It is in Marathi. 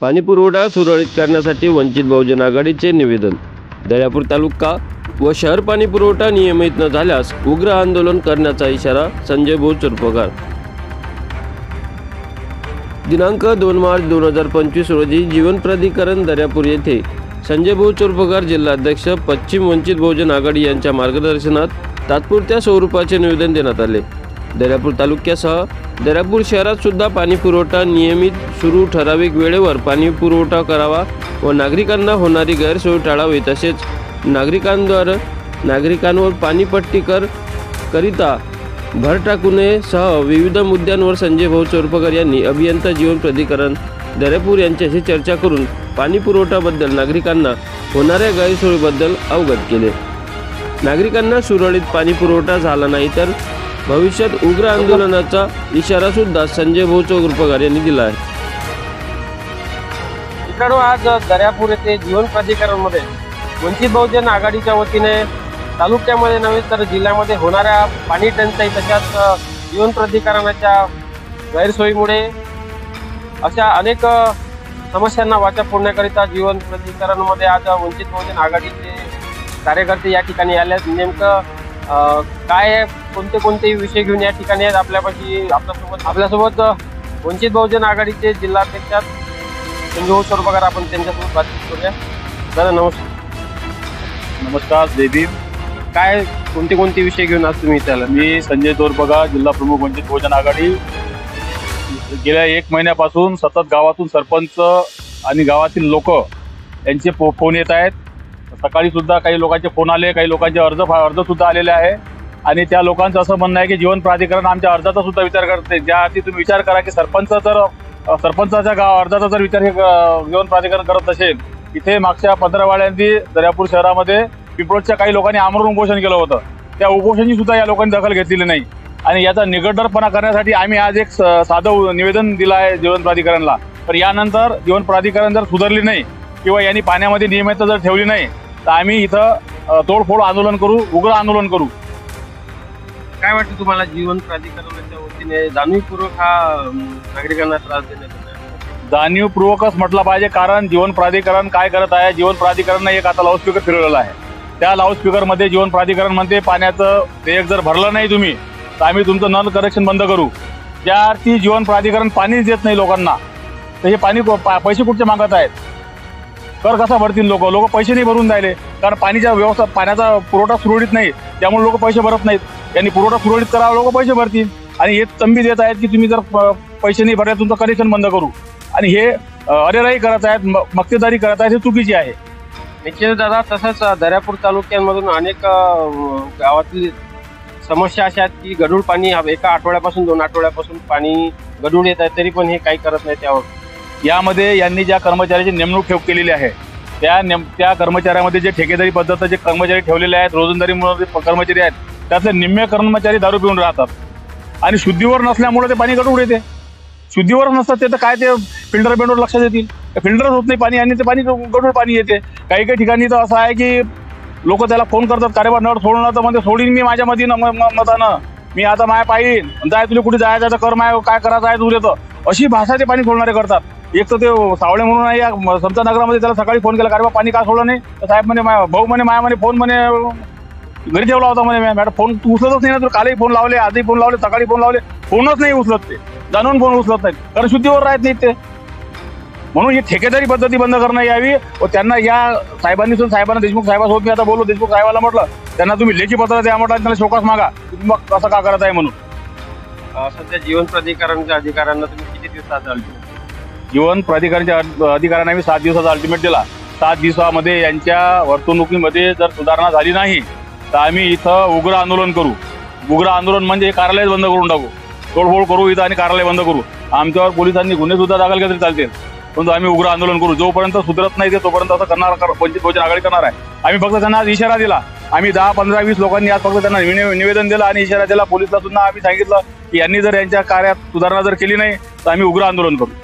पाणीपुरवठा सुरळीत करण्यासाठी वंचित बहुजन आघाडीचे निवेदन। दर्यापूर तालुका व शहर पाणीपुरवठा नियमित न झाल्यास उग्र आंदोलन करण्याचा इशारा संजय भाऊ चोरपगार। दिनांक 2 मार्च 2025 रोजी जीवन प्राधिकरण दर्यापूर येथे संजय भाऊ चोरपगार जिल्हाध्यक्ष पश्चिम वंचित बहुजन आघाडी यांच्या मार्गदर्शनात तात्पुरत्या स्वरूपाचे निवेदन देण्यात आले। दर्यापूर तालुक्यासह दर्यापूर शहरात सुद्धा पाणी पुरवठा नियमित सुरू, ठराविक वेळेवर पाणी पुरवठा करावा व नागरिकांना होणारी गैरसोय टाळावी, तसेच नागरिकांवर पाणीपट्टी करिता भर टाकू नये सह विविध मुद्द्यांवर संजय भाऊ चोरपगार यांनी अभियंता जीवन प्राधिकरण दर्यापूर यांच्याशी चर्चा करून पाणी पुरवठ्याबद्दल नागरिकांना होणाऱ्या गैरसोयीबद्दल अवगत केले। नागरिकांना सुरळीत पाणी पुरवठा झाला नाही तर भविष्यात उग्र आंदोलनाचा इशारा सुद्धा संजय भाऊ चोरपगार यांनी दिला आहे। मित्रांनो, आज दर्यापूर येथे जीवन प्राधिकरणमध्ये वंचित बहुजन आघाडीच्या वतीने तालुक्यामध्ये नव्हे तर जिल्ह्यामध्ये होणाऱ्या पाणी टंचाई तशाच जीवन प्राधिकरणाच्या गैरसोयीमुळे अशा अनेक समस्यांना वाचा फोडण्याकरिता जीवन प्राधिकरणमध्ये आज वंचित बहुजन आघाडीचे कार्यकर्ते या ठिकाणी आले आहेत। नेमकं काय कोणते विषय घेऊन या ठिकाणी आहेत आपल्यासोबत वंचित बहुजन आघाडीचे जिल्हाध्यक्ष संजय भाऊ चोरपगार, आपण त्यांच्यासोबत बातचीत करूया। दादा नमस्कार। नमस्कार, जय भीम। काय कोणते विषय घेऊन आज तुम्ही इथे आला? मी संजय चोरपगार, जिल्हा प्रमुख वंचित बहुजन आघाडी। गेल्या 1 महिन्यापासून सतत गावातून सरपंच आणि गावातील लोक यांचे फोन येत आहेत। सकाळी सुद्धा काही लोकांचे फोन आले, काही लोकांचे अर्ज सुद्धा आलेले आहे आणि त्या लोकांचं असं म्हणणं आहे की जीवन प्राधिकरण आमच्या अर्जाचा सुद्धा विचार करते। ज्यासाठी तुम्ही विचार करा की सरपंचाच्या अर्जाचा जर विचार हे जीवन प्राधिकरण करत असेल, इथे मागच्या 15 वाड्यांनी दर्यापूर शहरामध्ये पिंपळच्या काही लोकांनी आमरण उपोषण केलं होतं। त्या उपोषणाची सुद्धा या लोकांनी दखल घेतलेली नाही आणि याचा निगडरपणा करण्यासाठी आम्ही आज एक साधं निवेदन दिलं आहे जीवन प्राधिकरणला। तर यानंतर जीवन प्राधिकरण जर सुधारली नाही किंवा यांनी पाण्यामध्ये नियमितता जर ठेवली नाही तर आम्ही इथं तोडफोड आंदोलन करू, उग्र आंदोलन करू। काय वाटतं तुम्हाला, जीवन प्राधिकरणाच्या वतीने जाणीवपूर्वक हा नागरिकांना त्रास देण्यात येतो? जाणीवपूर्वकच म्हटलं पाहिजे, कारण जीवन प्राधिकरण काय करत आहे, जीवन प्राधिकरणने एक आता लाऊडस्पीकर फिरवलेला आहे। त्या लाऊडस्पीकरमध्ये जीवन प्राधिकरण म्हणते पाण्याचं देयक जर भरलं नाही तुम्ही तर आम्ही तुमचं नल कनेक्शन बंद करू। ज्यावरती जीवन प्राधिकरण पाणीच देत नाही लोकांना, तर हे पैसे कुठचे मागत आहेत? कर कसा भरतील लोक पैसे नाही भरून राहिले, कारण पाण्याचा पुरवठा सुरळीत नाही, त्यामुळे लोक पैसे भरत नाहीत। त्यांनी पुरवठा सुरळीत करावा, लोक पैसे भरतील आणि हे तंबी देत आहेत की तुम्ही जर पैसे नाही भरले तुमचं कनेक्शन बंद करू, आणि हे अरेराई करत आहेत, मक्तेदारी करत आहेत, हे चुकीची आहे। निश्चित दादा, तसंच दर्यापूर तालुक्यांमधून अनेक गावातील समस्या अशा आहेत की गढूळ पाणी एका आठवड्यापासून 2 आठवड्यापासून पाणी गढूळ येत आहे, तरी पण हे काही करत नाही। त्यावर यामध्ये यांनी ज्या कर्मचाऱ्याची नेमणूक केलेली आहे त्या कर्मचाऱ्यामध्ये जे ठेकेदारी पद्धतीचे जे कर्मचारी ठेवलेले आहेत, रोजंदारी कर्मचारी आहेत, त्यातले निम्मे कर्मचारी दारू पिऊन राहतात आणि शुद्धीवर नसल्यामुळे ते पाणी गढूळ येते। शुद्धीवर नसतात ते तर काय ते फिल्टर बेंडवर लक्ष देतील? फिल्टरच होत नाही पाणी आणि ते पाणी गढूळ पाणी येते। काही ठिकाणी तर असं आहे की लोक त्याला फोन करतात, कार्यभार नळ सोडणं, तर म्हणजे सोडीन मी माझ्या मतानं, मी आता माया पाहिन, जाय तुला कुठे जायचं तर कर, माय काय करायचं आहे तुला, तर अशी भाषा ते पाणी सोडणारे करतात। एक तर ते सावळे म्हणून आहे या समता नगरामध्ये, त्याला सकाळी फोन केला, कार्यभार पाणी का सोडलं नाही, तर साहेब म्हणे भाऊ म्हणे माया म्हणे फोन म्हणे घरी ठेवला होता म्हणे, मॅडम फोन तू उचलतच नाही ना, तुला कालही फोन लावले, आजही फोन लावले, सकाळी फोन लावले, फोनच नाही उचलत, ते जाणून फोन उचलत नाहीत, कारण शुद्धीवर राहत नाहीत ते। म्हणून ही ठेकेदारी पद्धती बंद करण्यात यावी व त्यांना या साहेबांना देशमुख साहेबांसोबत मी आता बोललो, देशमुख साहेबांना म्हटलं त्यांना तुम्ही लेखी पत्र द्या, म्हटलं त्यांना शोकास मागा मग असं का करत आहे म्हणून। सध्या जीवन प्राधिकरणच्या अधिकाऱ्यांना तुम्ही किती दिवसात जीवन प्राधिकरणच्या अधिकाऱ्यांना मी 7 दिवसाचा अल्टिमेट दिला। 7 दिवसामध्ये यांच्या वर्तणुकीमध्ये जर सुधारणा झाली नाही तर आम्ही इथं उग्र आंदोलन करू। उग्र आंदोलन म्हणजे कार्यालय बंद करून टाकू, तोडफोड करू इथं आणि कार्यालय बंद करू। आमच्यावर पोलिसांनी गुन्हे सुद्धा दाखल केले तरी चालतील, परंतु आम्ही उग्र आंदोलन करू। जोपर्यंत सुधरत नाही तोपर्यंत असं वंचित बहुजन आघाडी करणार आहे। आम्ही फक्त त्यांना आज इशारा दिला, आम्ही 10, 15, 20 लोकांनी आज फक्त त्यांना निवेदन दिलं आणि इशारा दिला। पोलिसला सुद्धा आम्ही सांगितलं की यांनी जर यांच्या कार्यात सुधारणा जर केली नाही तर आम्ही उग्र आंदोलन करू।